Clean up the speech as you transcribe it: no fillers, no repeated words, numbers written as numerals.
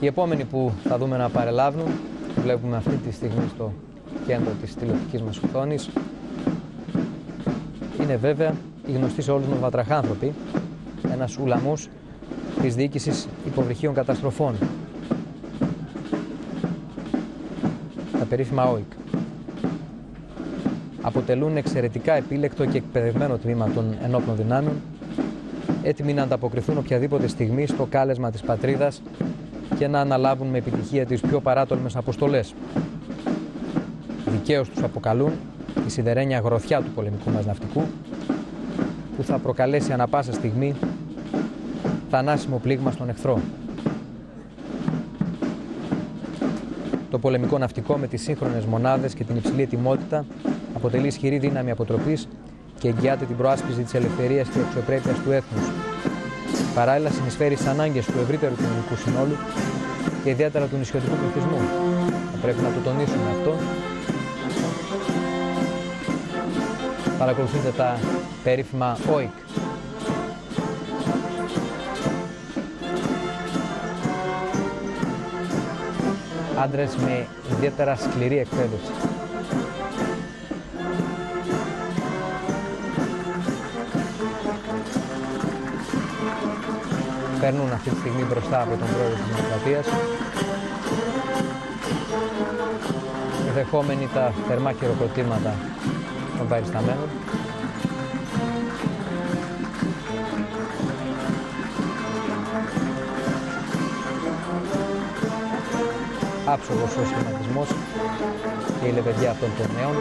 Οι επόμενοι που θα δούμε να παρελάβουν, που βλέπουμε αυτή τη στιγμή στο κέντρο της τηλεοπτικής μας οθόνης, είναι βέβαια οι γνωστοί σε όλους μας βατραχάνθρωποι, ένας ουλαμός της διοίκησης υποβρυχίων καταστροφών, τα περίφημα ΟΙΚ. Αποτελούν εξαιρετικά επίλεκτο και εκπαιδευμένο τμήμα των ενόπλων δυνάμεων, έτοιμοι να ανταποκριθούν οποιαδήποτε στιγμή στο κάλεσμα της πατρίδας και να αναλάβουν με επιτυχία τις πιο παράτολμες αποστολές. Δικαίως τους αποκαλούν τη σιδερένια γροθιά του πολεμικού μας ναυτικού, που θα προκαλέσει ανα πάσα στιγμή θανάσιμο πλήγμα στον εχθρό. Το πολεμικό ναυτικό με τις σύγχρονες μονάδες και την υψηλή ετοιμότητα αποτελεί ισχυρή δύναμη αποτροπής και εγγυάται την προάσπιση της ελευθερίας και αξιοπρέπειας του έθνους. Παράλληλα, συνεισφέρει στις ανάγκες του ευρύτερου κοινωνικού συνόλου και ιδιαίτερα του νησιωτικού πληθυσμού. Θα πρέπει να το τονίσουμε αυτό. Παρακολουθείτε τα περίφημα ΟΙΚ. Άντρες με ιδιαίτερα σκληρή εκπαίδευση. Παίρνουν αυτή τη στιγμή μπροστά από τον πρόεδρο της Δημοκρατίας, δεχόμενοι τα θερμά χειροκροτήματα των παρισταμένων. Άψογος ο σχηματισμός και η λεβεδιά αυτών των νέων.